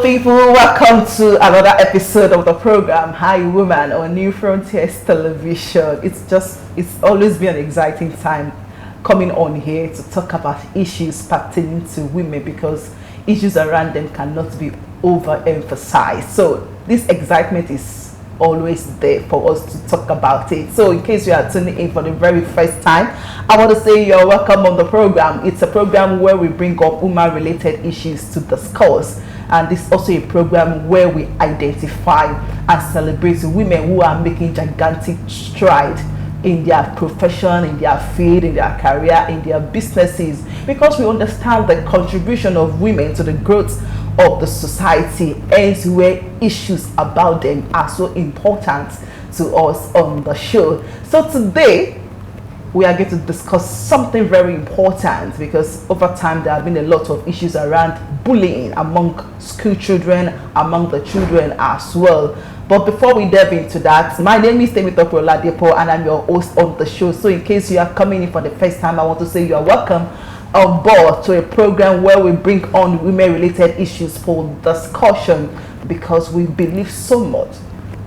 People, welcome to another episode of the program Hi Woman on New Frontiers Television. It's always been an exciting time coming on here to talk about issues pertaining to women, because issues around them cannot be overemphasized. So this excitement is always there for us to talk about it. So in case you are tuning in for the very first time, I want to say you're welcome on the program. It's a program where we bring up woman related issues to discuss, and this is also a program where we identify and celebrate women who are making gigantic strides in their profession, in their field, in their career, in their businesses, because we understand the contribution of women to the growth of the society, hence where issues about them are so important to us on the show. So today we are going to discuss something very important, because over time there have been a lot of issues around bullying among school children, among the children as well. But before we delve into that, my name is Temitope Oladipo and I'm your host on the show. So in case you are coming in for the first time, I want to say you are welcome on board to a program where we bring on women related issues for discussion, because we believe so much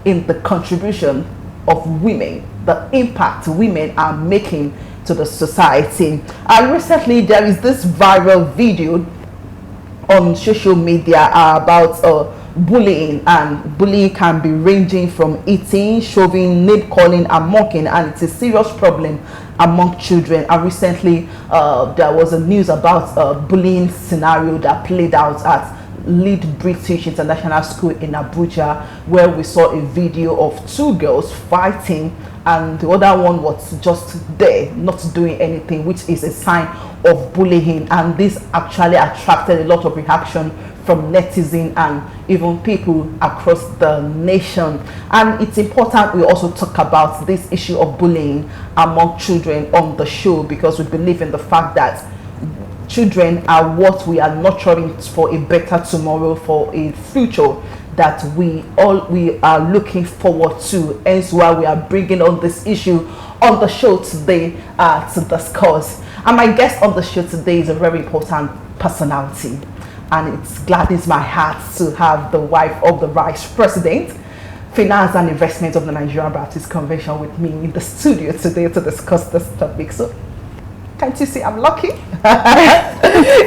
in the contribution of women, the impact women are making to the society. And recently there is this viral video on social media about bullying, and bullying can be ranging from eating, shoving, name calling and mocking, and it's a serious problem among children. And recently there was a news about a bullying scenario that played out at Lead British International School in Abuja, where we saw a video of two girls fighting and the other one was just there not doing anything, which is a sign of bullying. And this actually attracted a lot of reaction from netizens and even people across the nation. And it's important we also talk about this issue of bullying among children on the show, because we believe in the fact that children are what we are nurturing for a better tomorrow, for a future that we are looking forward to. Hence why we are bringing on this issue on the show today to discuss. And my guest on the show today is a very important personality, and it gladdens my heart to have the wife of the Vice President, Finance and Investment of the Nigerian Baptist Convention with me in the studio today to discuss this topic. So can't you see I'm lucky?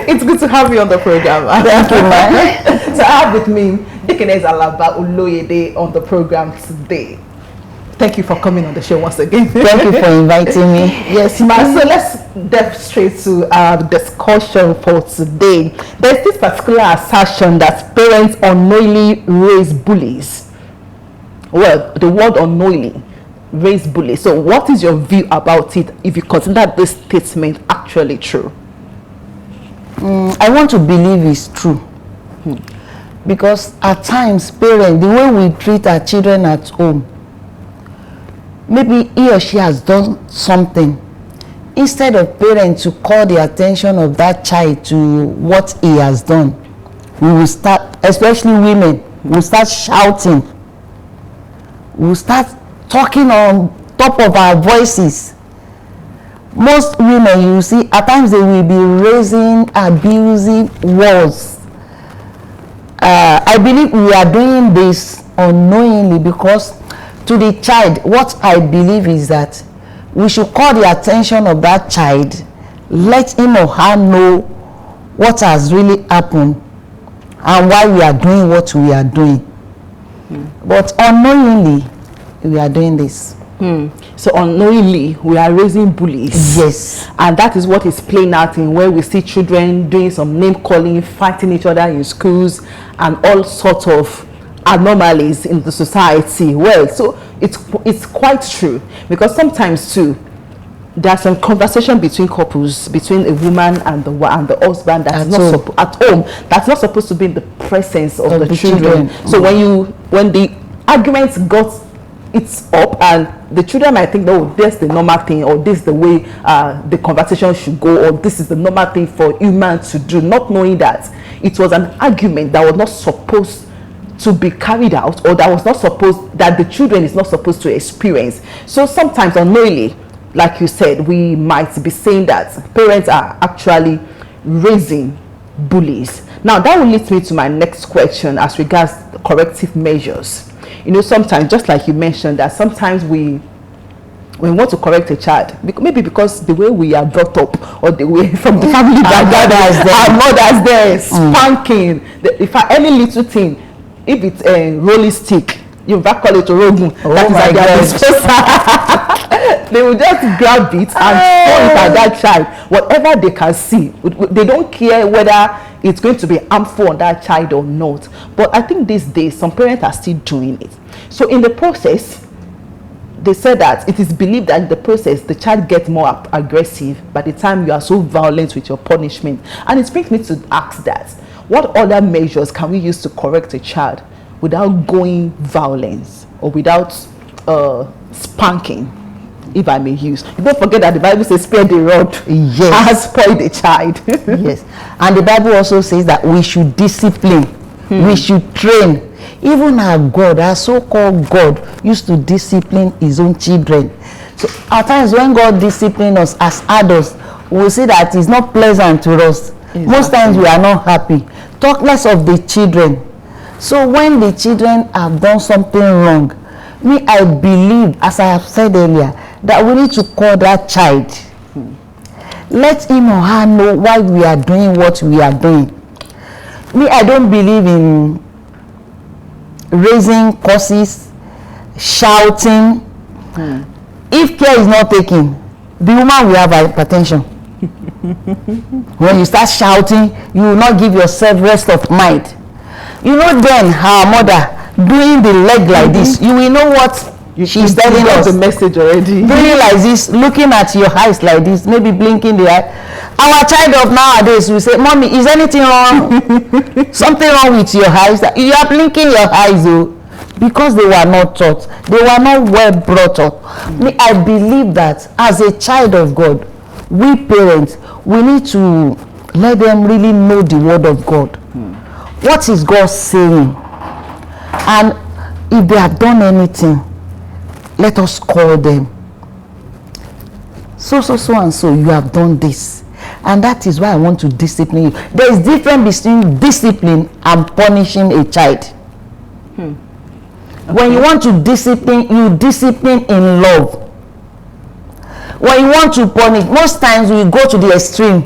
It's good to have you on the program. Thank you, man. So I have with me Deaconess Alaba Oloyede on the program today. Thank you for coming on the show once again. Thank you for inviting me. Yes, ma'am. So let's delve straight to our discussion for today. There's this particular assertion that parents unknowingly raise bullies. Well, the word unknowingly raise bullies. So what is your view about it, if you consider this statement actually true? I want to believe it's true. Because at times, parents, the way we treat our children at home, maybe he or she has done something. Instead of parents to call the attention of that child to what he has done, we will start, especially women, we will start shouting. We will start talking on top of our voices. Most women, you see, at times they will be raising abusive words. I believe we are doing this unknowingly, because to the child, what I believe is that we should call the attention of that child, let him or her know what has really happened and why we are doing what we are doing. But unknowingly, we are doing this. So unknowingly we are raising bullies. Yes. And that is what is playing out in where we see children doing some name calling, fighting each other in schools, and all sorts of anomalies in the society. Well, so it's quite true, because sometimes too there's some conversation between couples, between a woman and the husband, that's not at home, that's not supposed to be in the presence of the children. So when the arguments got it's up, and the children might think, oh, this is the normal thing, or this is the way the conversation should go, or this is the normal thing for humans to do, not knowing that it was an argument that was not supposed to be carried out, or that the children is not supposed to experience. So sometimes unknowingly, like you said, we might be saying that parents are actually raising bullies. Now that will lead me to my next question as regards corrective measures. Sometimes, just like you mentioned, that sometimes we want to correct a child, maybe because the way we are brought up, or the way from the family background, our mothers there, spanking, if any little thing, if it's a rolling stick, you back call it a rogun, they will just grab it and throw it at that child, whatever they can see. They don't care whether it's going to be harmful on that child or not. But I think these days some parents are still doing it. So in the process, they said that it is believed that in the process the child gets more aggressive by the time you are so violent with your punishment. And it brings me to ask that, what other measures can we use to correct a child without going violence, or without spanking, if I may use? You don't forget that the Bible says spare the rod, has spoiled the child. Yes, and the Bible also says that we should discipline, we should train. Even our God, our so-called God, used to discipline his own children. So at times when God disciplines us as adults, we see that it's not pleasant to us. Exactly. Most times we are not happy. Talk less of the children. So when the children have done something wrong, I believe, as I have said earlier, that we need to call that child. Let him or her know why we are doing what we are doing. I don't believe in raising curses, shouting. If care is not taken, the woman will have hypertension. When you start shouting, you will not give yourself rest of mind. Then her mother doing the leg like this, you will know what she's telling us. The message already. Doing like this, looking at your eyes like this, maybe blinking the eye. Our child of nowadays will say, "Mommy, is anything wrong? Something wrong with your eyes? You are blinking your eyes, though." Because they were not taught, they were not well brought up. I believe that as a child of God, we parents, we need to let them really know the word of God. What is God saying? And if they have done anything, let us call them. So and so, you have done this. And that is why I want to discipline you. There is difference between discipline and punishing a child. Okay. When you want to discipline, you discipline in love. When you want to punish, most times we go to the extreme.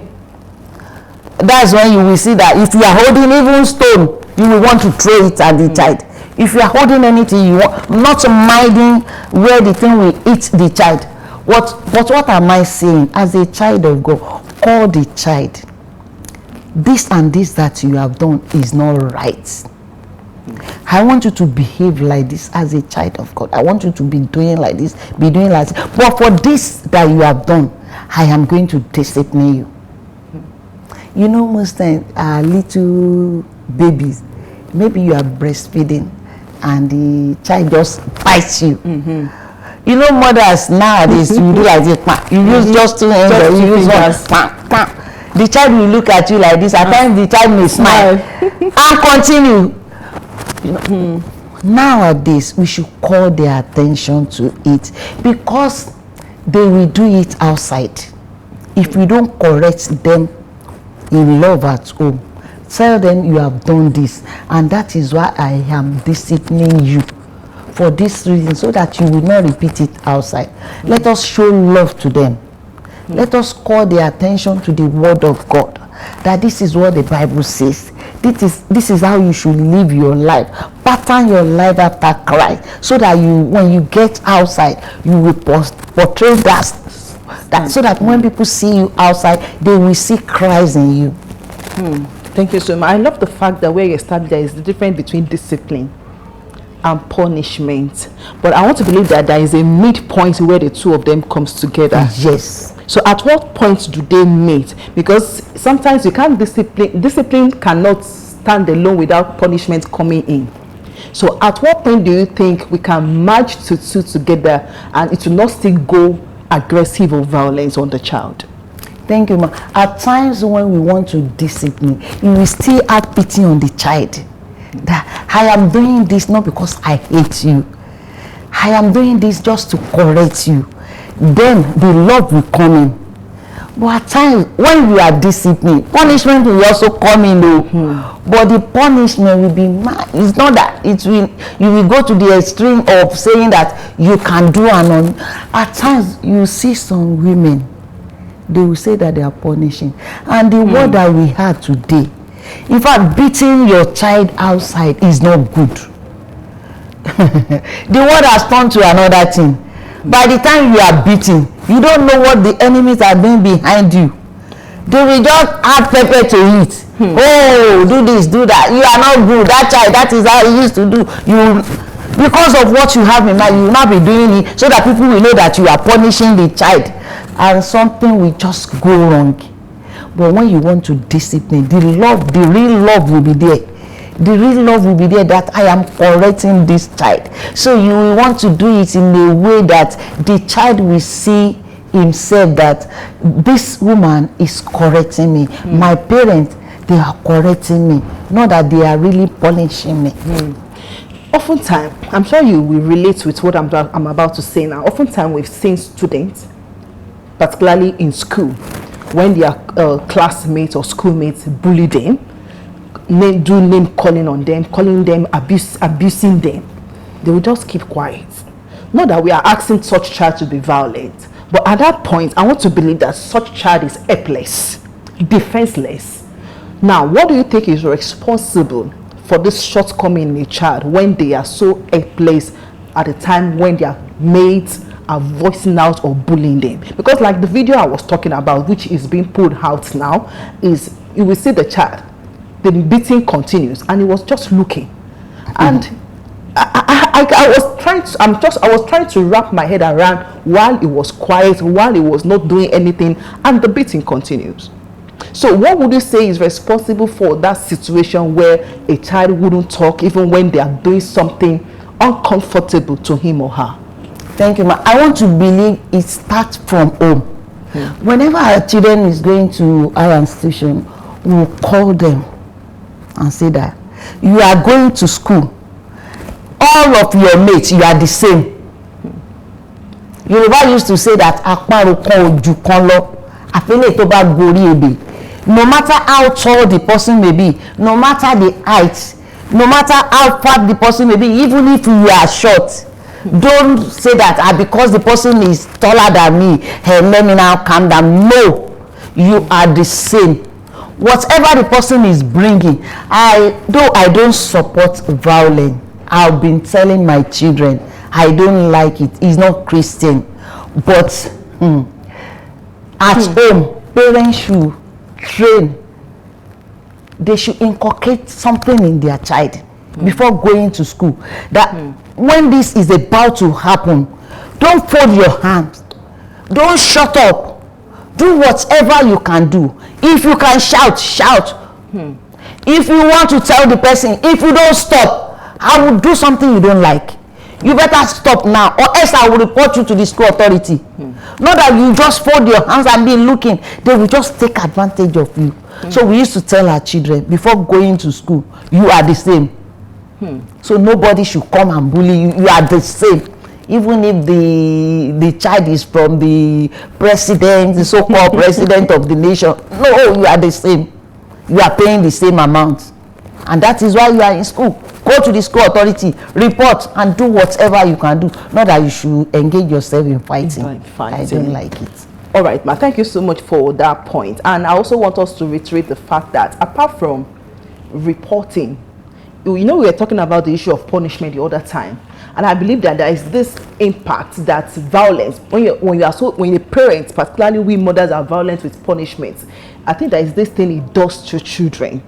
That's when you will see that if you are holding even stone, you will want to throw it at the child. If you are holding anything, you want, not minding where the thing will hit the child. But what am I saying? As a child of God, call the child. This and this that you have done is not right. I want you to behave like this as a child of God. I want you to be doing like this, be doing like this. But for this that you have done, I am going to discipline you. Most times, little babies, maybe you are breastfeeding and the child just bites you. Mothers nowadays, you do like this, you use just two hands, or you use one, the child will look at you like this. At times the child may smile and continue. Nowadays we should call their attention to it, because they will do it outside. If we don't correct them in love at home, tell them you have done this, and that is why I am disciplining you for this reason, so that you will not repeat it outside. Let us show love to them. Let us call their attention to the word of God, that this is what the Bible says. This is how you should live your life. Pattern your life after Christ, so that when you get outside, you will portray that, so that when people see you outside, they will see Christ in you. Thank you so much. I love the fact that where you established there is the difference between discipline and punishment. But I want to believe that there is a midpoint where the two of them comes together. Yes. So at what point do they meet? Because sometimes you can't discipline cannot stand alone without punishment coming in. So at what point do you think we can merge the two together and it will not still go aggressive or violence on the child? Thank you, ma. At times when we want to discipline, you will still have pity on the child. That I am doing this not because I hate you. I am doing this just to correct you. Then the love will come in. But at times, when you are disciplined, punishment will also come in though. But the punishment will be mad. It's not that you will go to the extreme of saying that you can do and on. At times, you see some women, they will say that they are punishing. And the word that we had today, in fact, beating your child outside is not good. The word has turned to another thing. By the time you are beating, you don't know what the enemies are doing behind you. They will just add pepper to it. Oh, do this, do that. You are not good. That child, that is how he used to do. You, because of what you have in mind, you will not be doing it so that people will know that you are punishing the child. And something will just go wrong. But when you want to discipline, the love, the real love will be there. The real love will be there that I am correcting this child. So you will want to do it in a way that the child will see himself that this woman is correcting me. My parents, they are correcting me. Not that they are really punishing me. Oftentimes, I'm sure you will relate with what I'm about to say now. Oftentimes we've seen students, particularly in school, when their classmates or schoolmates bully them, do name calling on them, calling them abusing them, they will just keep quiet. Not that we are asking such child to be violent, but at that point I want to believe that such child is helpless, defenseless. Now, what do you think is responsible for this shortcoming in a child when they are so helpless at the time when their mates are voicing out or bullying them? Because like the video I was talking about, which is being pulled out now, is you will see the child, the beating continues, and he was just looking. And I was trying to wrap my head around while he was quiet, while he was not doing anything, and the beating continues. So what would you say is responsible for that situation where a child wouldn't talk even when they are doing something uncomfortable to him or her? Thank you, ma. I want to believe it starts from home. Whenever our children is going to our institution, we'll call them and say that you are going to school, all of your mates, you are the same. Yoruba used to say that no matter how tall the person may be, no matter the height, no matter how fat the person may be, even if you are short, don't say that because the person is taller than me, hey, let me now calm down. No, you are the same. Whatever the person is bringing, though I don't support violence, I've been telling my children I don't like it. It's not Christian, but at home, parents should train. They should inculcate something in their child before going to school. That when this is about to happen, don't fold your hands. Don't shut up. Do whatever you can do. If you can shout, shout. If you want to tell the person, if you don't stop, I will do something you don't like. You better stop now, or else I will report you to the school authority. Not that you just fold your hands and be looking. They will just take advantage of you. So we used to tell our children, before going to school, you are the same. So nobody should come and bully you. You are the same. Even if the child is from the president, the so-called president of the nation. No, you are the same. You are paying the same amount. And that is why you are in school. Go to the school authority, report, and do whatever you can do. Not that you should engage yourself in fighting. I don't like it. All right, ma, thank you so much for that point. And I also want us to reiterate the fact that apart from reporting, you know, we were talking about the issue of punishment the other time. And I believe that there is this impact that violence, when the parents, particularly we mothers, are violent with punishment, I think there is this thing it does to children.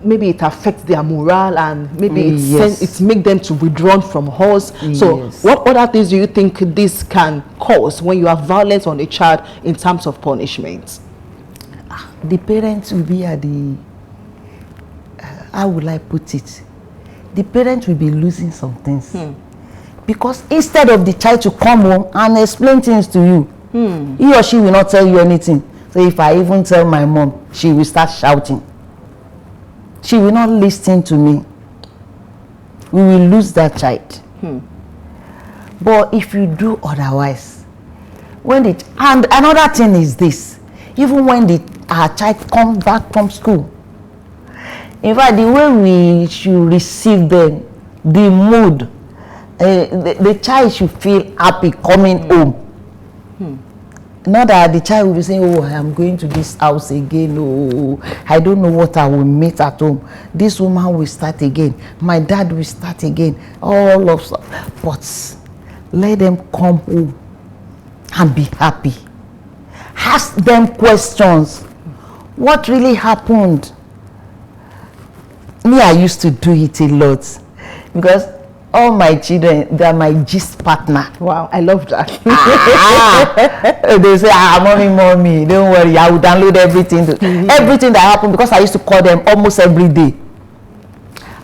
Maybe it affects their morale, and maybe it makes them to withdraw from us. So what other things do you think this can cause when you have violence on a child in terms of punishment? The parents will be at the, how will I put it? The parent will be losing some things. Because instead of the child to come home and explain things to you, he or she will not tell you anything. So if I even tell my mom, she will start shouting. She will not listen to me. We will lose that child. But if you do otherwise, And another thing is this, even when our child comes back from school, in fact, the way we should receive them, the mood, the child should feel happy coming home. Not that the child will be saying, oh, I am going to this house again. Oh, I don't know what I will meet at home. This woman will start again. My dad will start again. All of stuff. But let them come home and be happy. Ask them questions. What really happened? Me, I used to do it a lot because all my children, they are my gist partner. Wow, I love that. They say, mommy, don't worry, I will download everything. Everything that happened, because I used to call them almost every day.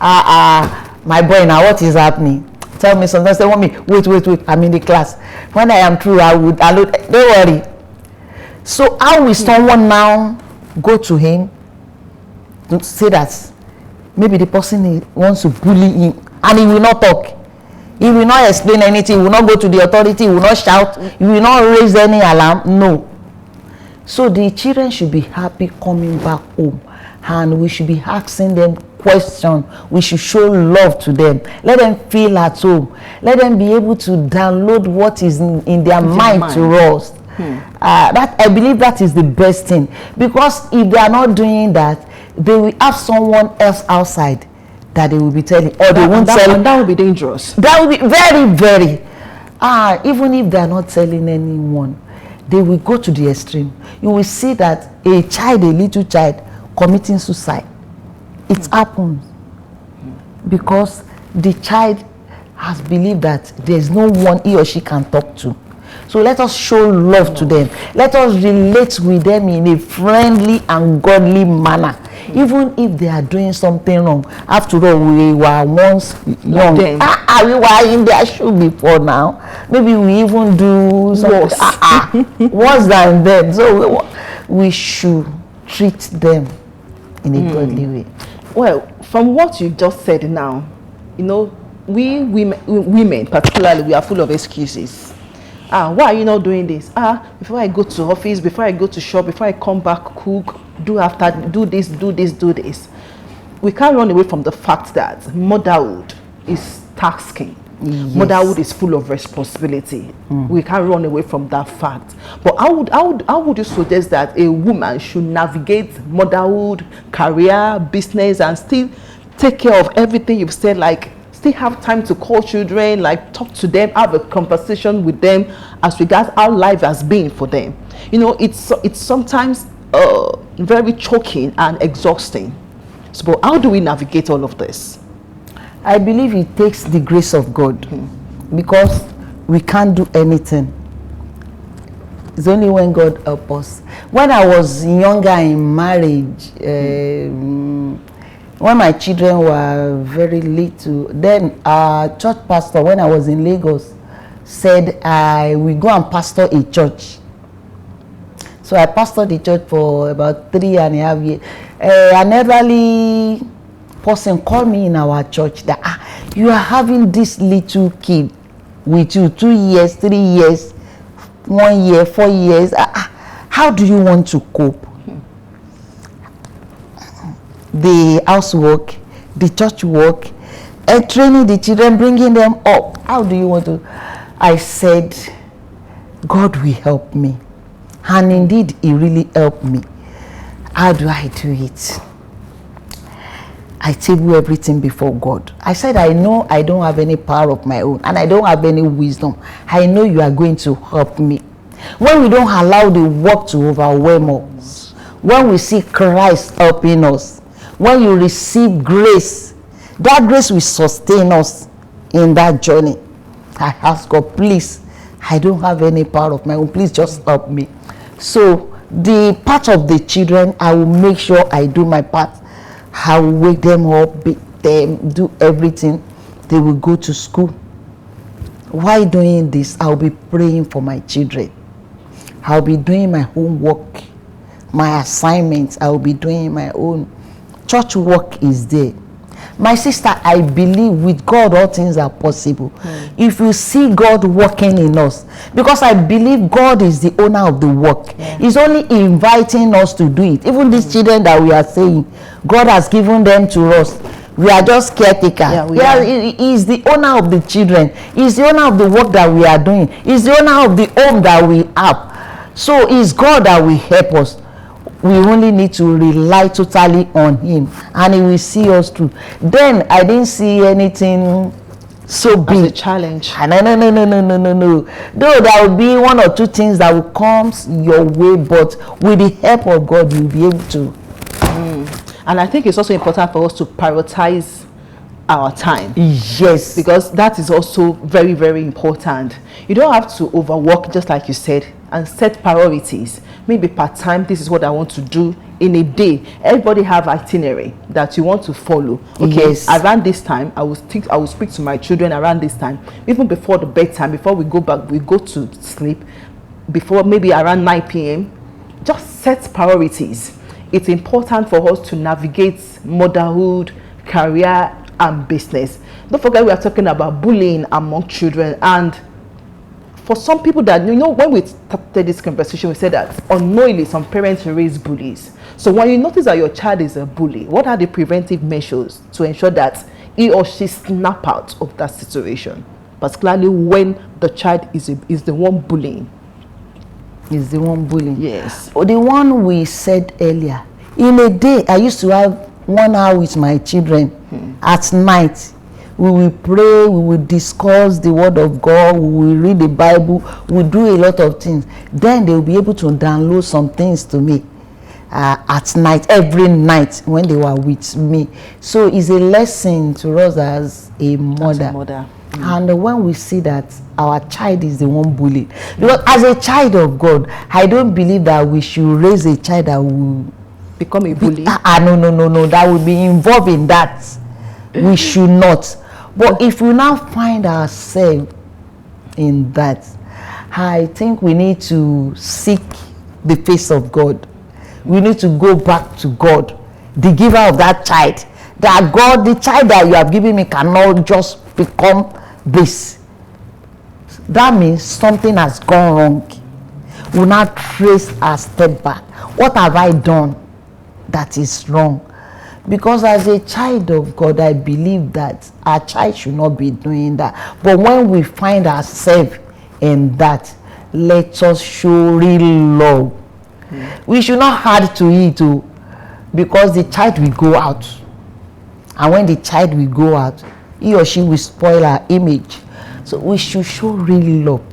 My boy, now what is happening? Tell me. Sometimes they want me, wait, I'm in the class. When I am through, I would download, don't worry. So how will someone now go to him to say that maybe the person wants to bully him, and he will not talk, he will not explain anything, he will not go to the authority, he will not shout, he will not raise any alarm? No. So the children should be happy coming back home, and we should be asking them questions. We should show love to them, let them feel at home, let them be able to download what is in their mind to us. That, I believe, that is the best thing, because if they are not doing that, they will have someone else outside that they will be telling, or they won't tell. And that will be dangerous. That will be very, very. Even if they are not telling anyone, they will go to the extreme. You will see that a little child committing suicide. It happens because the child has believed that there is no one he or she can talk to. So let us show love to them. Let us relate with them in a friendly and godly manner. Even if they are doing something wrong. After all, we were once young. We were in their shoe before now. Maybe we even do something worse than them. So we should treat them in a godly way. Well, from what you just said now, you know, we women particularly, we are full of excuses. Why are you not doing this? Before I go to office, before I go to shop, before I come back, cook, do this. We can't run away from the fact that motherhood is tasking. Yes. Motherhood is full of responsibility. We can't run away from that fact. But how would you suggest that a woman should navigate motherhood, career, business, and still take care of everything you've said, like still have time to call children, like talk to them, have a conversation with them as regards how life has been for them? You know, it's sometimes very choking and exhausting. So how do we navigate all of this? I believe it takes the grace of God, because we can't do anything. It's only when God helps us. When I was younger in marriage, when my children were very little, then our church pastor, when I was in Lagos, said I will go and pastor a church. So I pastored the church for about 3.5 years. An elderly person called me in our church that you are having this little kid with you, 2 years, 3 years, 1 year, 4 years. How do you want to cope? The housework, the church work, and training the children, bringing them up. How do you want to? I said, God will help me. And indeed, He really helped me. How do I do it? I table everything before God. I said, I know I don't have any power of my own, and I don't have any wisdom. I know you are going to help me. When we don't allow the work to overwhelm us, when we see Christ helping us, when you receive grace, that grace will sustain us in that journey. I ask God, please, I don't have any power of my own. Please just help me. So the part of the children, I will make sure I do my part. I will wake them up, beat them, do everything. They will go to school. While doing this, I'll be praying for my children. I'll be doing my homework, my assignments. I'll be doing my own. Church work is there. My sister, I believe with God all things are possible. If you see God working in us, because I believe God is the owner of the work. He's only inviting us to do it. Even these children that we are saying, God has given them to us. We are just caretaker. He is the owner of the children. He's the owner of the work that we are doing. He's the owner of the home that we have. So it's God that will help us. We only need to rely totally on him, and he will see us through. Then I didn't see anything so big. As a challenge. No. Though there will be one or two things that will come your way, but with the help of God, you'll be able to. And I think it's also important for us to prioritize our time. Yes. Because that is also very, very important. You don't have to overwork, just like you said, and set priorities. Maybe part-time, this is what I want to do in a day. Everybody have itinerary that you want to follow. Okay, yes. Around this time, I will speak to my children around this time, even before the bedtime, before we go back, we go to sleep, before maybe around 9 p.m. Just set priorities. It's important for us to navigate motherhood, career, and business. Don't forget, we are talking about bullying among children, and for some people that, you know, when we started this conversation, we said that unknowingly some parents raise bullies. So when you notice that your child is a bully, what are the preventive measures to ensure that he or she snap out of that situation, particularly when the child is the one bullying? Is the one bullying? Yes. Or the one we said earlier. In a day, I used to have 1 hour with my children. At night, we will pray, we will discuss the word of God, we will read the Bible, we will do a lot of things. Then they will be able to download some things to me at night, every night when they were with me. So it's a lesson to us as a mother. And when we see that our child is the one bullied, because as a child of God, I don't believe that we should raise a child that will become a bully. No, that will be involved in that. We should not. But if we now find ourselves in that, I think we need to seek the face of God. We need to go back to God, the giver of that child. That God, the child that you have given me cannot just become this. That means something has gone wrong. We now trace our step back. What have I done that is wrong? Because as a child of God, I believe that our child should not be doing that. But when we find ourselves in that, let us show real love. We should not add to it too, because the child will go out. And when the child will go out, he or she will spoil our image. So we should show real love.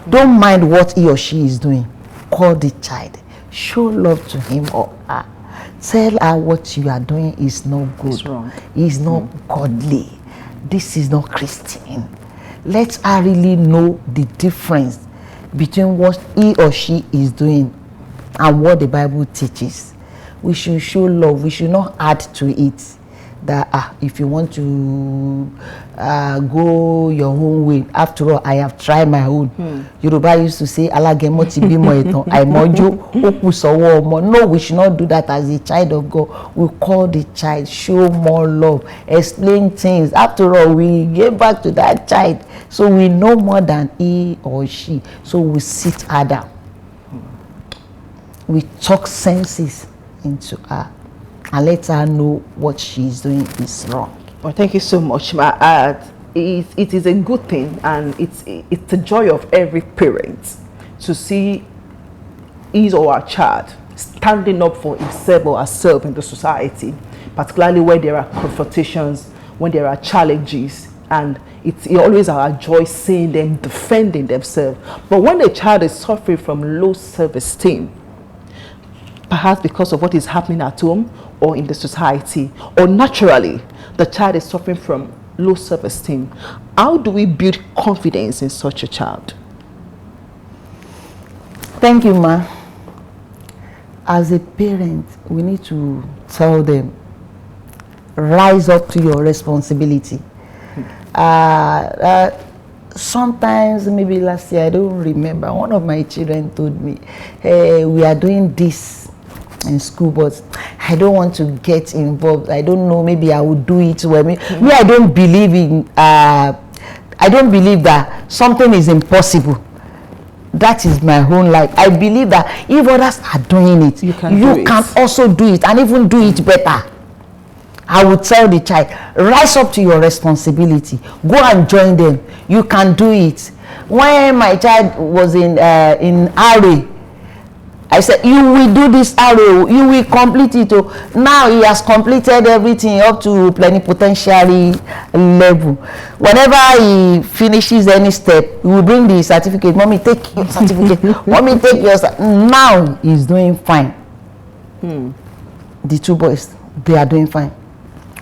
Don't mind what he or she is doing. Call the child. Show love to him or her. Tell her what you are doing is not good. It's wrong. It's not godly. This is not Christian. Let her really know the difference between what he or she is doing and what the Bible teaches. We should show love. We should not add to it. That if you want to go your own way, after all, I have tried my own. Yoruba used to say, "Alagemo ti bimo etan, aimojo oku sowo omo." No, we should not do that as a child of God. We call the child, show more love, explain things. After all, we get back to that child, so we know more than he or she. So we sit her down. We talk senses into her, and let her know what she is doing is wrong. Well, thank you so much, Ma. It is a good thing, and it's the joy of every parent to see his or her child standing up for himself or herself in the society, particularly when there are confrontations, when there are challenges, and it's always our joy seeing them defending themselves. But when a child is suffering from low self-esteem, perhaps because of what is happening at home or in the society, or naturally the child is suffering from low self-esteem, how do we build confidence in such a child? Thank you, Ma. As a parent, we need to tell them, rise up to your responsibility. Sometimes, maybe last year, I don't remember, one of my children told me, hey, we are doing this in school, but I don't want to get involved. I don't know, maybe I will do it well. Me, I don't believe in I don't believe that something is impossible. That is my own life. I believe that if others are doing it, you can also do it, and even do it better. I would tell the child, rise up to your responsibility. Go and join them. You can do it. When my child was in RA, I said, you will do this RA, you will complete it. Now he has completed everything up to plenipotentiary level. Whenever he finishes any step, he will bring the certificate. Mommy, take your certificate. Mommy, take your Now he's doing fine. The two boys, they are doing fine.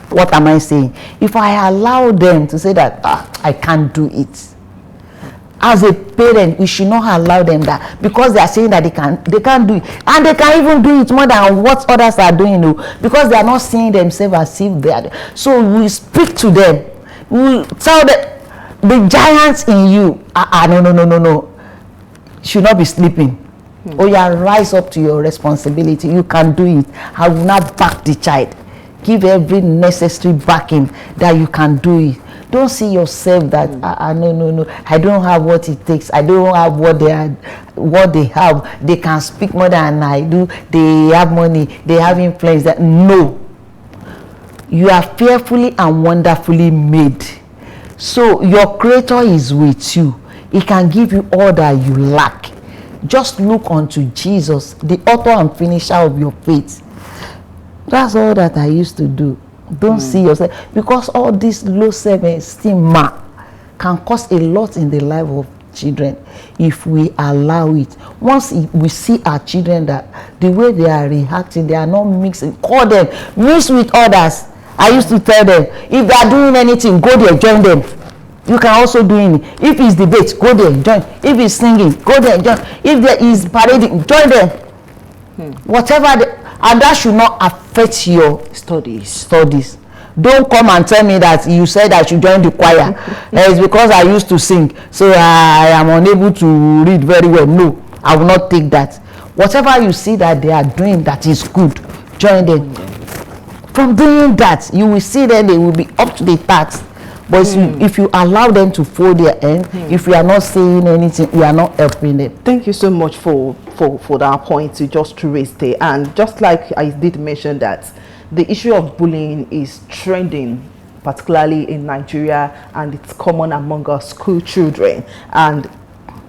What am I saying? If I allow them to say that I can't do it, as a parent, we should not allow them that, because they are saying that they can't do it, and they can even do it more than what others are doing, because they are not seeing themselves as if they are. So we speak to them, we tell them the giants in you, no, should not be sleeping. Oh yeah, rise up to your responsibility. You can do it. I will not back the child. Give every necessary backing that you can do it. Don't see yourself that no, I don't have what it takes. I don't have what they have. They can speak more than I do. They have money. They have influence. That no, you are fearfully and wonderfully made. So your Creator is with you. He can give you all that you lack. Just look unto Jesus, the author and finisher of your faith. That's all that I used to do. Don't see yourself, because all this low self-esteem can cause a lot in the life of children if we allow it. Once we see our children that the way they are reacting, they are not mixing, call them, mix with others. I used to tell them, if they are doing anything, go there, join them. You can also do it. If it's debate, go there, join. If it's singing, go there, join. If there is parading, join them. Whatever and that should not affect your studies. Don't come and tell me that you said I should join the choir. It's because I used to sing, so I am unable to read very well. No, I will not take that. Whatever you see that they are doing that is good, join them. From doing that, you will see that they will be up to the task. But if you allow them to fold their hand, if you are not saying anything, you are not helping them. Thank you so much for that point you just raised there. And just like I did mention that the issue of bullying is trending, particularly in Nigeria, and it's common among our school children. And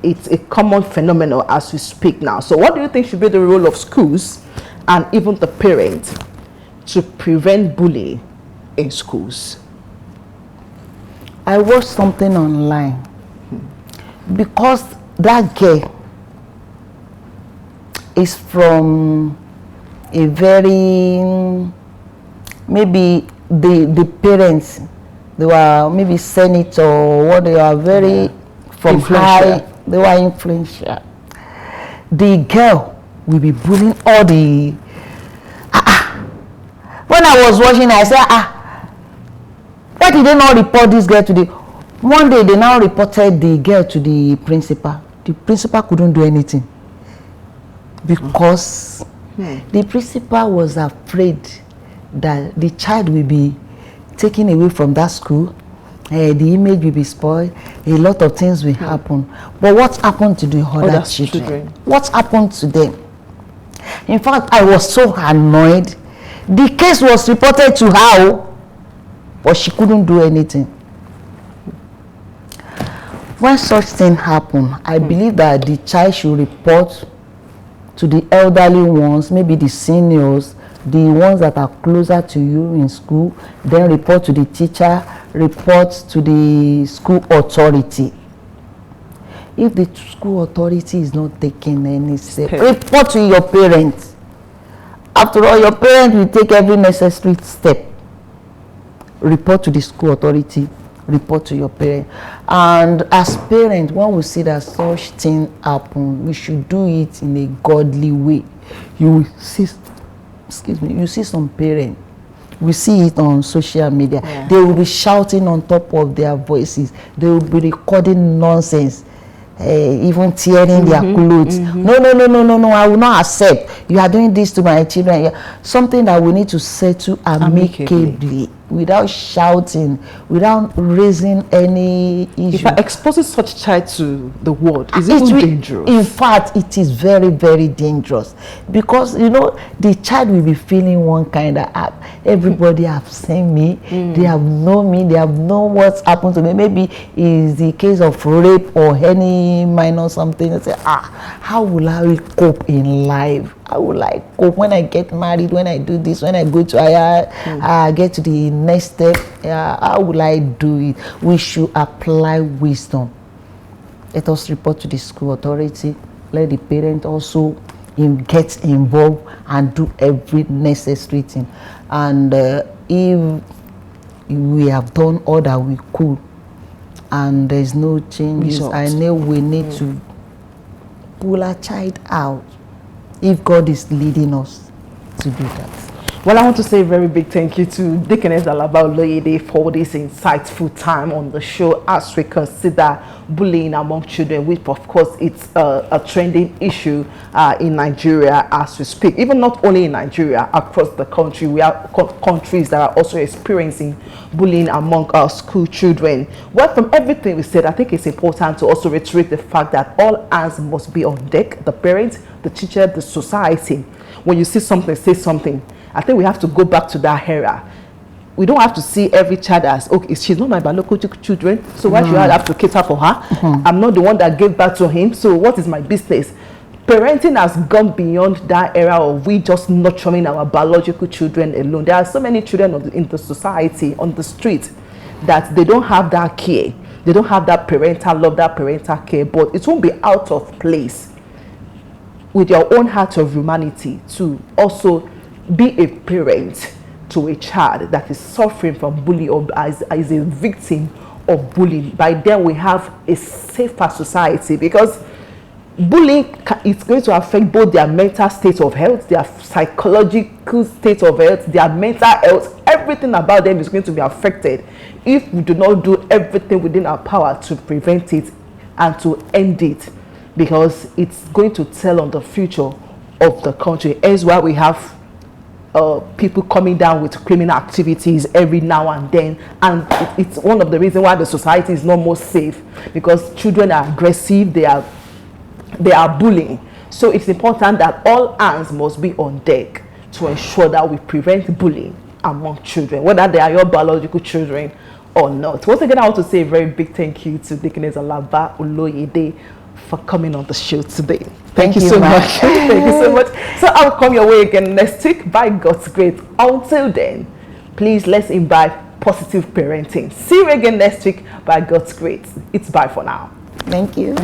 it's a common phenomenon as we speak now. So what do you think should be the role of schools and even the parents to prevent bullying in schools? I watched something online because that girl is from a very, maybe the parents, they were maybe senator or what, they are very from high, they were influential. The girl will be bullying all the when I was watching, I said, why did they not report this girl to the... One day they now reported the girl to the principal. The principal couldn't do anything because the principal was afraid that the child will be taken away from that school, the image will be spoiled, a lot of things will happen. But what happened to the other children? What happened to them? In fact, I was so annoyed. The case was reported to her, but she couldn't do anything. When such thing happen, I believe that the child should report to the elderly ones, maybe the seniors, the ones that are closer to you in school, then report to the teacher, report to the school authority. If the school authority is not taking any step, report to your parents. After all, your parents will take every necessary step. Report to the school authority, report to your parent. And as parents, when we see that such thing happen, we should do it in a godly way. You will see, you see some parents, we see it on social media, they will be shouting on top of their voices, they will be recording nonsense. even tearing their clothes. No, I will not accept. You are doing this to my children. Something that we need to settle amicably, without shouting, without raising any issue. If I expose such child to the world, is it dangerous? In fact, it is very, very dangerous, because the child will be feeling one kind of app. Everybody have seen me, they have known me, they have known what's happened to me. Maybe it's the case of rape or any minor something. They say, how will I cope in life? How will I cope when I get married, when I do this, when I go to get to the next step? How will I do it? We should apply wisdom. Let us report to the school authority. Let the parent also get involved and do every necessary thing. And if we have done all that we could and there's no changes, I know we need to pull our child out if God is leading us to do that. Well, I want to say a very big thank you to Deaconess Alaba Oloyede for this insightful time on the show as we consider bullying among children, which of course it's a trending issue in Nigeria as we speak. Even not only in Nigeria, across the country, we have countries that are also experiencing bullying among our school children. Well, from everything we said, I think it's important to also reiterate the fact that all hands must be on deck: the parents, the teacher, the society. When you see something, say something. I think we have to go back to that era. We don't have to see every child as, okay, she's not my biological children, so why should I have to cater for her? I'm not the one that gave birth to him, so what is my business? Parenting has gone beyond that era of we just nurturing our biological children alone. There are so many children in the society, on the street, that they don't have that care. They don't have that parental love, that parental care, but it won't be out of place with your own heart of humanity to also be a parent to a child that is suffering from bullying or is a victim of bullying. By then we have a safer society, because bullying is going to affect both their mental state of health, their psychological state of health, their mental health. Everything about them is going to be affected if we do not do everything within our power to prevent it and to end it, because it's going to tell on the future of the country. As why we have people coming down with criminal activities every now and then, and it's one of the reasons why the society is not more safe, because children are aggressive, they are bullying. So it's important that all hands must be on deck to ensure that we prevent bullying among children, whether they are your biological children or not. Once again, I want to say a very big thank you to Deaconess Alaba Oloyede for coming on the show today. Thank you so much. Thank you so much. So I'll come your way again next week by God's grace. Until then, please let's imbibe positive parenting. See you again next week by God's grace. It's bye for now. Thank you.